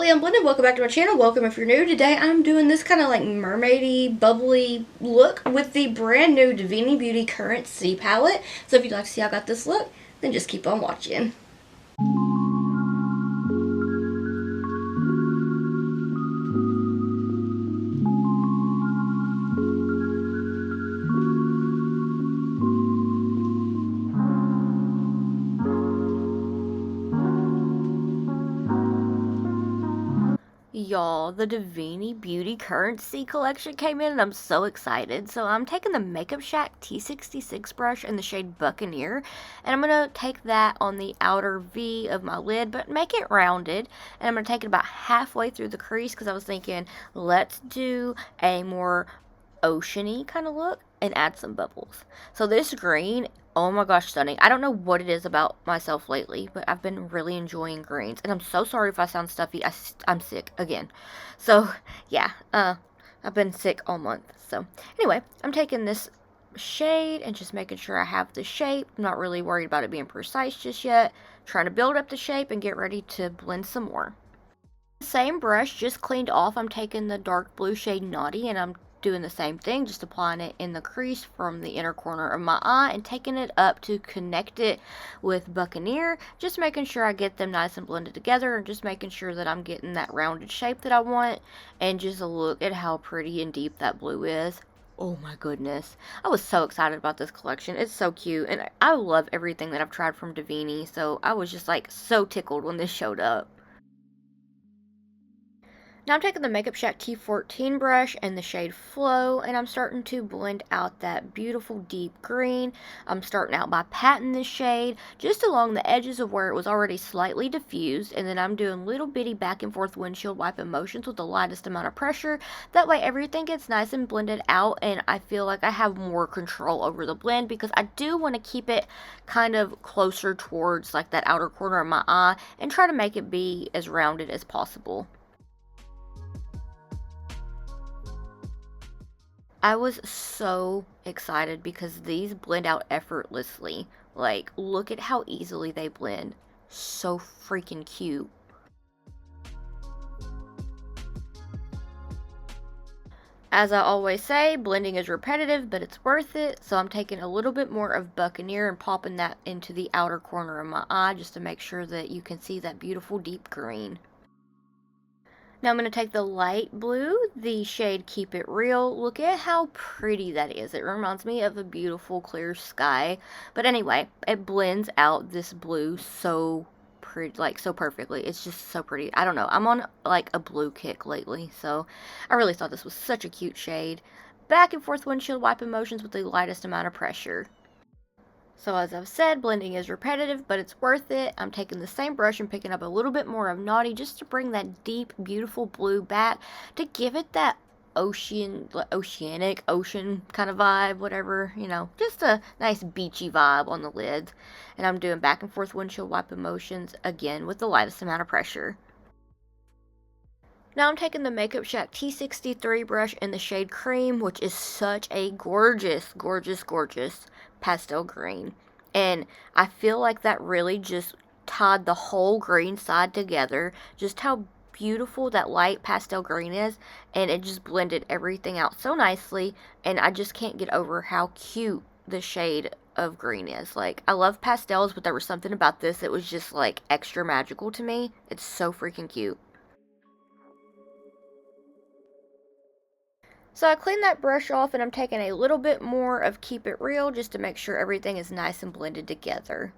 Slightly Unblended, welcome back to my channel. Welcome if you're new. Today I'm doing this kind of like mermaidy, bubbly look with the brand new Davini Beauty CurrentSea palette. So if you'd like to see how I got this look, then just keep on watching. Y'all, the Davini Beauty CurrentSea collection came in and I'm so excited. So I'm taking the Makeup Shack T66 brush in the shade Buccaneer, and I'm going to take that on the outer V of my lid, but make it rounded, and I'm going to take it about halfway through the crease because I was thinking, let's do a more oceany kind of look and add some bubbles. So this green, oh my gosh, stunning. I don't know what it is about myself lately, but I've been really enjoying greens, and I'm so sorry if I sound stuffy. I'm sick again. So yeah, I've been sick all month. So anyway, I'm taking this shade and just making sure I have the shape. I'm not really worried about it being precise just yet. Trying to build up the shape and get ready to blend some more. Same brush, just cleaned off. I'm taking the dark blue shade Naughty, and I'm doing the same thing, just applying it in the crease from the inner corner of my eye and taking it up to connect it with Buccaneer, just making sure I get them nice and blended together, and just making sure that I'm getting that rounded shape that I want. And just look at how pretty and deep that blue is. Oh my goodness. I was so excited about this collection. It's so cute, and I love everything that I've tried from Davini, so I was just like so tickled when this showed up. Now I'm taking the Makeup Shack T14 brush and the shade Flow, and I'm starting to blend out that beautiful deep green. I'm starting out by patting this shade just along the edges of where it was already slightly diffused, and then I'm doing little bitty back and forth windshield wiping motions with the lightest amount of pressure. That way everything gets nice and blended out, and I feel like I have more control over the blend because I do want to keep it kind of closer towards like that outer corner of my eye and try to make it be as rounded as possible. I was so excited because these blend out effortlessly. Like, look at how easily they blend. So freaking cute. As I always say, blending is repetitive, but it's worth it. So I'm taking a little bit more of Buccaneer and popping that into the outer corner of my eye just to make sure that you can see that beautiful deep green. Now I'm going to take the light blue, the shade Keep It Real. Look at how pretty that is. It reminds me of a beautiful clear sky. But anyway, it blends out this blue so pretty, like so perfectly. It's just so pretty. I don't know. I'm on like a blue kick lately, so I really thought this was such a cute shade. Back and forth windshield wipe motions with the lightest amount of pressure. So as I've said, blending is repetitive, but it's worth it. I'm taking the same brush and picking up a little bit more of Naughty just to bring that deep, beautiful blue back to give it that oceanic, ocean kind of vibe, whatever, you know, just a nice beachy vibe on the lids. And I'm doing back and forth windshield wipe motions again with the lightest amount of pressure. Now I'm taking the Makeup Shack T63 brush in the shade Cream, which is such a gorgeous, gorgeous, gorgeous pastel green. And I feel like that really just tied the whole green side together. Just how beautiful that light pastel green is. And it just blended everything out so nicely. And I just can't get over how cute the shade of green is. Like, I love pastels, but there was something about this that was just like extra magical to me. It's so freaking cute. So I cleaned that brush off, and I'm taking a little bit more of Keep It Real just to make sure everything is nice and blended together.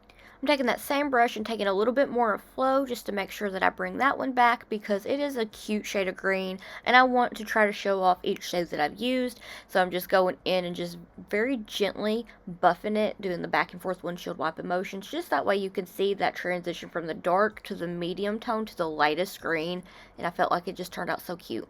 I'm taking that same brush and taking a little bit more of Flow just to make sure that I bring that one back because it is a cute shade of green, and I want to try to show off each shade that I've used. So I'm just going in and just very gently buffing it, doing the back and forth windshield wipe motions, just that way you can see that transition from the dark to the medium tone to the lightest green, and I felt like it just turned out so cute.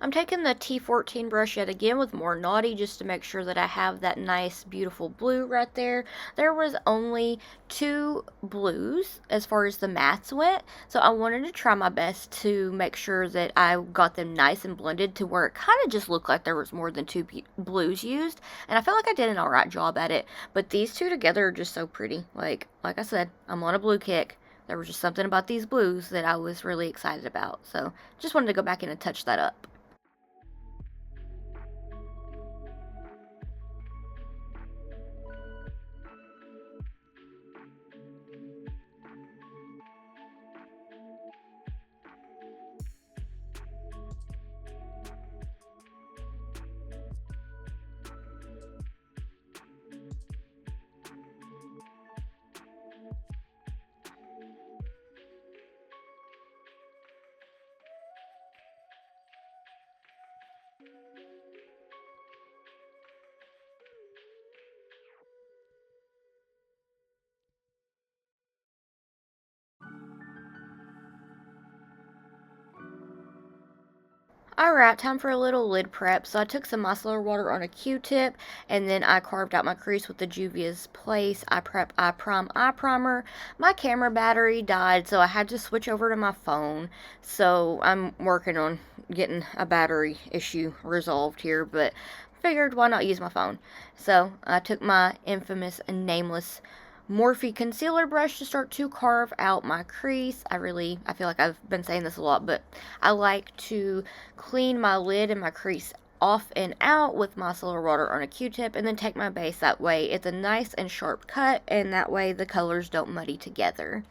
I'm taking the T14 brush yet again with more Naughty just to make sure that I have that nice beautiful blue right there. There was only 2 blues as far as the mattes went, so I wanted to try my best to make sure that I got them nice and blended to where it kind of just looked like there was more than 2 blues used, and I felt like I did an alright job at it. But these two together are just so pretty. Like I said, I'm on a blue kick. there was just something about these blues that I was really excited about. So just wanted to go back in and touch that up. Alright, time for a little lid prep. So I took some micellar water on a Q-tip, and then I carved out my crease with the Juvia's Place Eye Prep Eye Prime Eye Primer. My camera battery died, so I had to switch over to my phone. So I'm working on getting a battery issue resolved here, but figured why not use my phone. So I took my infamous and nameless Morphe concealer brush to start to carve out my crease. I feel like I've been saying this a lot, but I like to clean my lid and my crease off and out with micellar water on a Q-tip, and then take my base. That way it's a nice and sharp cut, and that way the colors don't muddy together.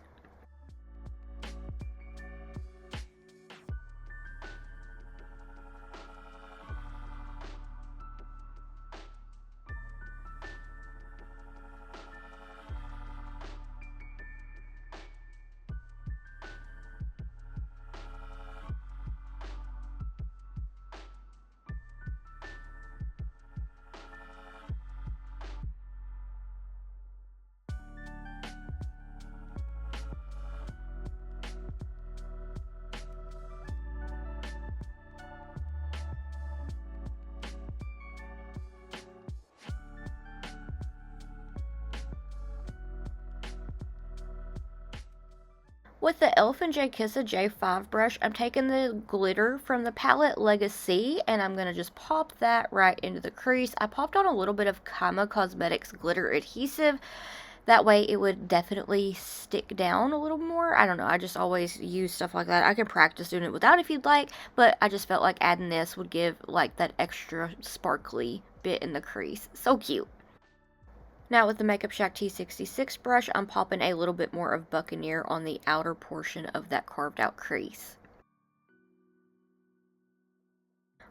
With the Elf and J Kissa J5 brush, I'm taking the glitter from the palette Legacy, and I'm going to just pop that right into the crease. I popped on a little bit of Kama Cosmetics glitter adhesive. That way it would definitely stick down a little more. I don't know, I just always use stuff like that. I can practice doing it without if you'd like, but I just felt like adding this would give like that extra sparkly bit in the crease. So cute. Now with the Makeup Shack T66 brush, I'm popping a little bit more of Buccaneer on the outer portion of that carved out crease.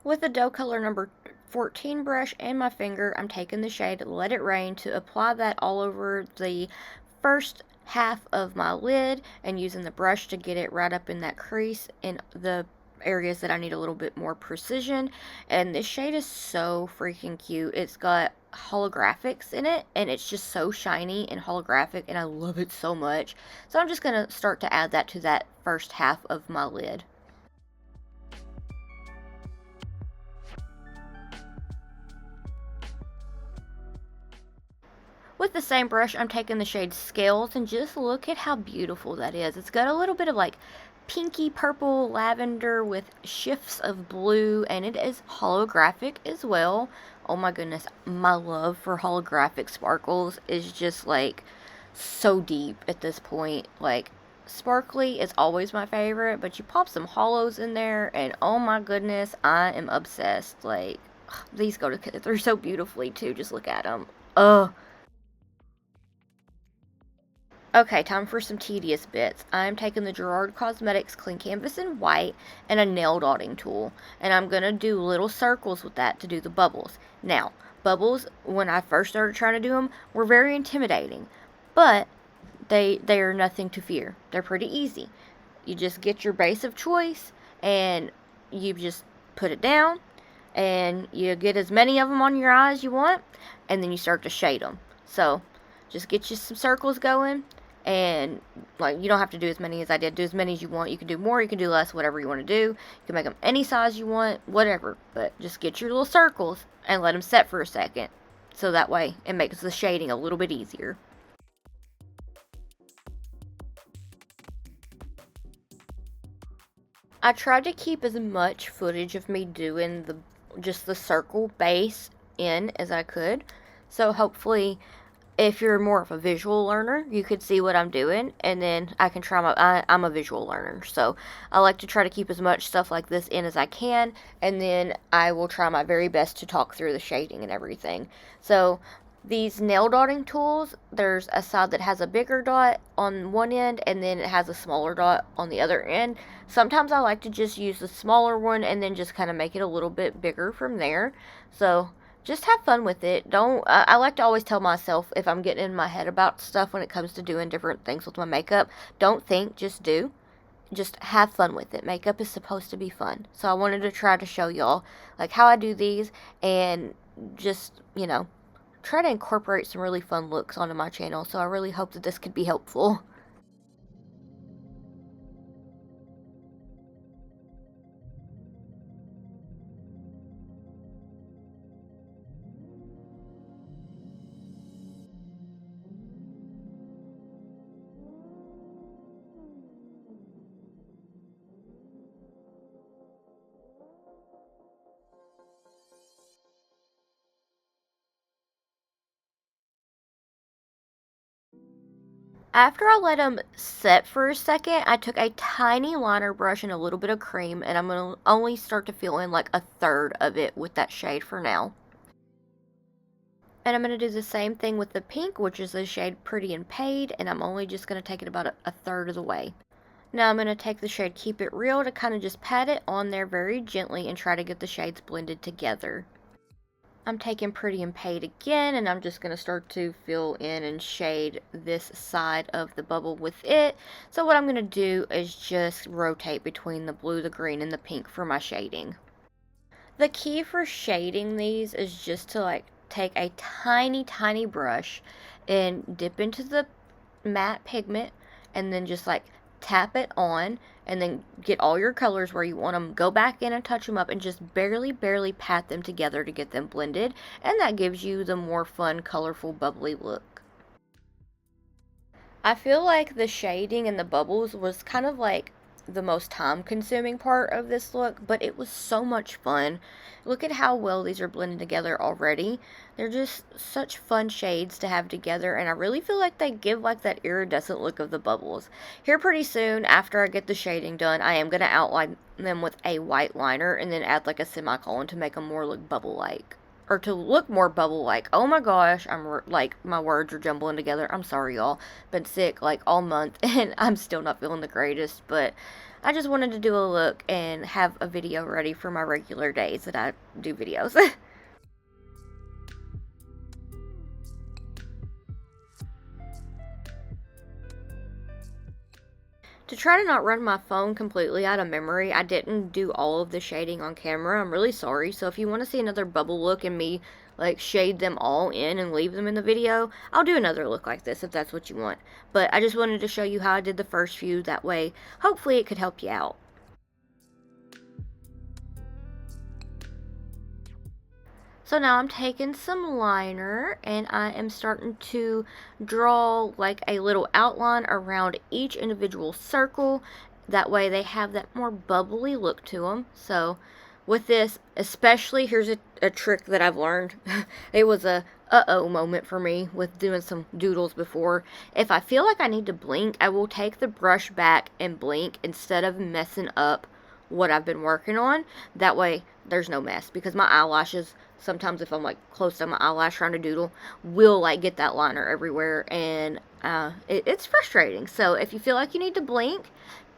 With the dough color number 14 brush and my finger, I'm taking the shade Let It Rain to apply that all over the first half of my lid, and using the brush to get it right up in that crease in the areas that I need a little bit more precision. And this shade is so freaking cute. It's got holographics in it, and it's just so shiny and holographic, and I love it so much. So I'm just going to start to add that to that first half of my lid. With the same brush, I'm taking the shade Scales, and just look at how beautiful that is. It's got a little bit of like pinky purple lavender with shifts of blue, and it is holographic as well. Oh my goodness, my love for holographic sparkles is just like so deep at this point. Like, sparkly is always my favorite, but you pop some holos in there and oh my goodness, I am obsessed. Like, these go together, they're so beautifully too. Just look at them. Ugh. Okay, time for some tedious bits. I'm taking the Gerard Cosmetics Clean Canvas in white and a nail dotting tool, and I'm going to do little circles with that to do the bubbles. Now, bubbles, when I first started trying to do them, were very intimidating, but they are nothing to fear. They're pretty easy. You just get your base of choice, and you just put it down, and you get as many of them on your eye as you want, and then you start to shade them. So, just get you some circles going. And, like, you don't have to do as many as I did. Do as many as you want. You can do more, you can do less, whatever you want to do. You can make them any size you want, whatever. But just get your little circles and let them set for a second. So that way it makes the shading a little bit easier. I tried to keep as much footage of me doing just the circle base in as I could. So hopefully if you're more of a visual learner, you could see what I'm doing, and then I can try I'm a visual learner, so I like to try to keep as much stuff like this in as I can, and then I will try my very best to talk through the shading and everything. So these nail dotting tools, there's a side that has a bigger dot on one end, and then it has a smaller dot on the other end. Sometimes I like to just use the smaller one and then just kind of make it a little bit bigger from there. So just have fun with it. Don't, I like to always tell myself if I'm getting in my head about stuff when it comes to doing different things with my makeup, don't think, just do. Just have fun with it. Makeup is supposed to be fun. So I wanted to try to show y'all like how I do these, and just, you know, try to incorporate some really fun looks onto my channel. So I really hope that this could be helpful. After I let them set for a second, I took a tiny liner brush and a little bit of cream, and I'm going to only start to fill in like a third of it with that shade for now. And I'm going to do the same thing with the pink, which is the shade Pretty and Paid, and I'm only just going to take it about a third of the way. Now I'm going to take the shade Keep It Real to kind of just pat it on there very gently and try to get the shades blended together. I'm taking Pretty and Paid again, and I'm just going to start to fill in and shade this side of the bubble with it. So what I'm going to do is just rotate between the blue, the green, and the pink for my shading. The key for shading these is just to like take a tiny brush and dip into the matte pigment, and then just like tap it on, and then get all your colors where you want them, go back in and touch them up, and just barely pat them together to get them blended, and that gives you the more fun, colorful, bubbly look. I feel like the shading and the bubbles was kind of like the most time consuming part of this look, but it was so much fun. Look at how well these are blended together already. They're just such fun shades to have together, and I really feel like they give like that iridescent look of the bubbles. Here pretty soon, after I get the shading done, I am going to outline them with a white liner and then add like a semicolon to make them more look bubble-like. Or to look more bubble-like. Oh my gosh, like, my words are jumbling together. I'm sorry, y'all. Been sick, like, all month, and I'm still not feeling the greatest, but I just wanted to do a look and have a video ready for my regular days that I do videos. To try to not run my phone completely out of memory, I didn't do all of the shading on camera. I'm really sorry. So if you want to see another bubble look and me like shade them all in and leave them in the video, I'll do another look like this if that's what you want. But I just wanted to show you how I did the first few. That way, hopefully it could help you out. So now I'm taking some liner and I am starting to draw like a little outline around each individual circle. That way they have that more bubbly look to them. So with this, especially, here's a trick that I've learned. It was a uh-oh moment for me with doing some doodles before. If I feel like I need to blink, I will take the brush back and blink instead of messing up what I've been working on. That way there's no mess, because my eyelashes, sometimes if I'm like close to my eyelash trying to doodle, will like get that liner everywhere, and it's frustrating. So if you feel like you need to blink,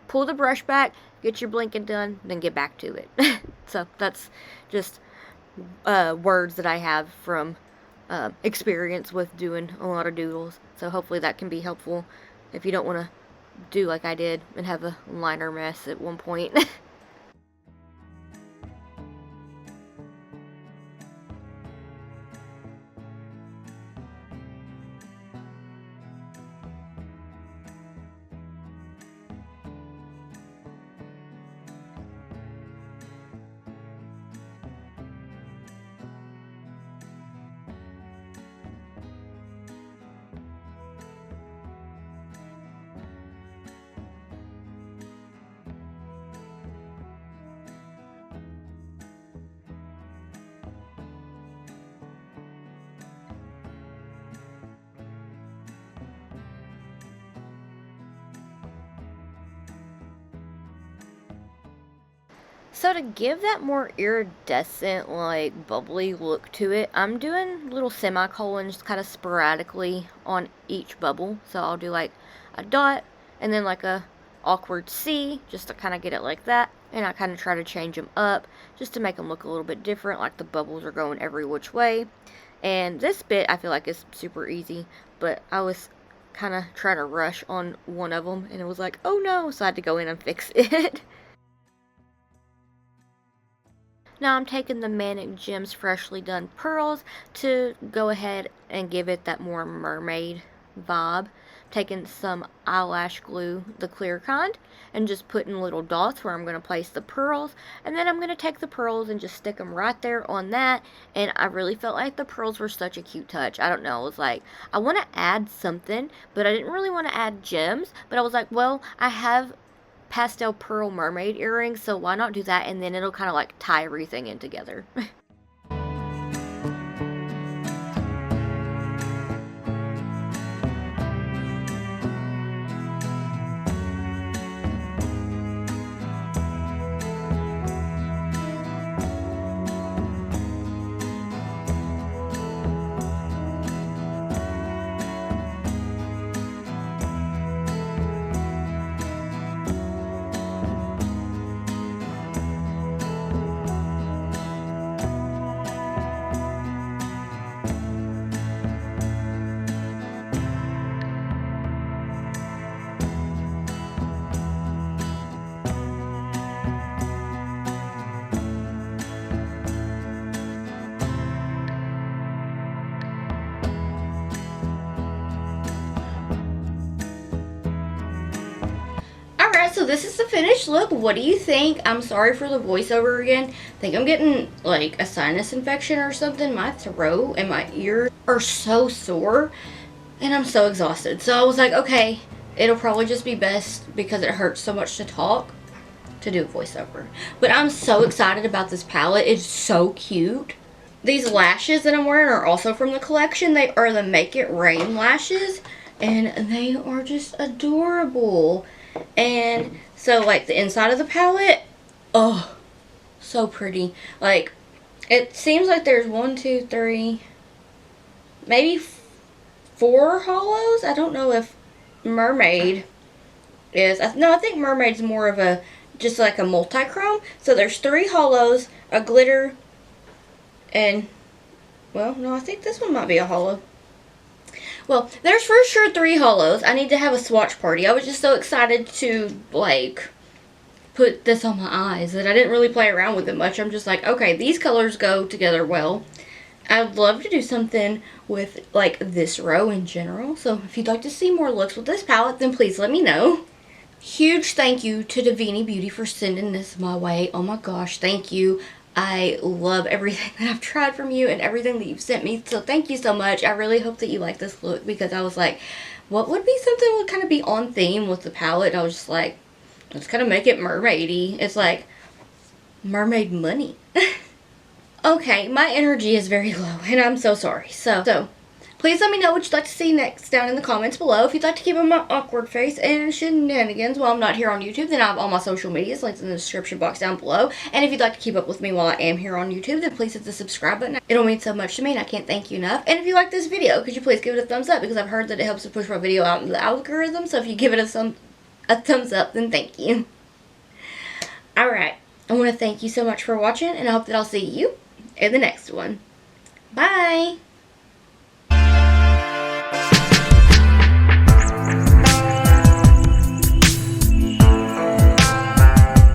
pull the brush back, get your blinking done, then get back to it. So that's just words that I have from experience with doing a lot of doodles. So hopefully that can be helpful if you don't want to do like I did and have a liner mess at one point. So to give that more iridescent, like bubbly look to it, I'm doing little semicolons kind of sporadically on each bubble. So I'll do like a dot and then like a awkward C just to kind of get it like that. And I kind of try to change them up just to make them look a little bit different, like the bubbles are going every which way. And this bit I feel like is super easy, but I was kind of trying to rush on one of them and it was like, oh no, so I had to go in and fix it. Now I'm taking the Manic Gems Freshly Done Pearls to go ahead and give it that more mermaid vibe. Taking some eyelash glue, the clear kind, and just putting little dots where I'm going to place the pearls. And then I'm going to take the pearls and just stick them right there on that. And I really felt like the pearls were such a cute touch. I don't know, it was like, I want to add something, but I didn't really want to add gems. But I was like, well, I have pastel pearl mermaid earrings, so why not do that, and then it'll kind of like tie everything in together. Alright, so this is the finished look. What do you think? I'm sorry for the voiceover again. I think I'm getting like a sinus infection or something. My throat and my ears are so sore and I'm so exhausted. So I was like, okay, it'll probably just be best because it hurts so much to talk to do a voiceover. But I'm so excited about this palette. It's so cute. These lashes that I'm wearing are also from the collection. They are the Make It Rain lashes and they are just adorable. And so like the inside of the palette, oh, so pretty. Like it seems like there's 1, 2, 3, maybe 4 holos. I don't know if Mermaid is, no, I think Mermaid's more of a, just like a multi-chrome. So there's 3 holos, a glitter, and, well, no, I think this one might be a holo. Well, there's for sure 3 holos. I need to have a swatch party. I was just so excited to, like, put this on my eyes that I didn't really play around with it much. I'm just like, okay, these colors go together well. I'd love to do something with, like, this row in general. So if you'd like to see more looks with this palette, then please let me know. Huge thank you to Davini Beauty for sending this my way. Oh my gosh, thank you. I love everything that I've tried from you and everything that you've sent me. So thank you so much. I really hope that you like this look because I was like, what would be something that would kind of be on theme with the palette? And I was just like, let's kind of make it mermaidy. It's like mermaid money. Okay, my energy is very low and I'm so sorry. So please let me know what you'd like to see next down in the comments below. If you'd like to keep on my awkward face and shenanigans while I'm not here on YouTube, then I have all my social medias linked in the description box down below. And if you'd like to keep up with me while I am here on YouTube, then please hit the subscribe button. It'll mean so much to me and I can't thank you enough. And if you like this video, could you please give it a thumbs up because I've heard that it helps to push my video out in the algorithm. So if you give it a thumbs up, then thank you. Alright, I want to thank you so much for watching and I hope that I'll see you in the next one. Bye!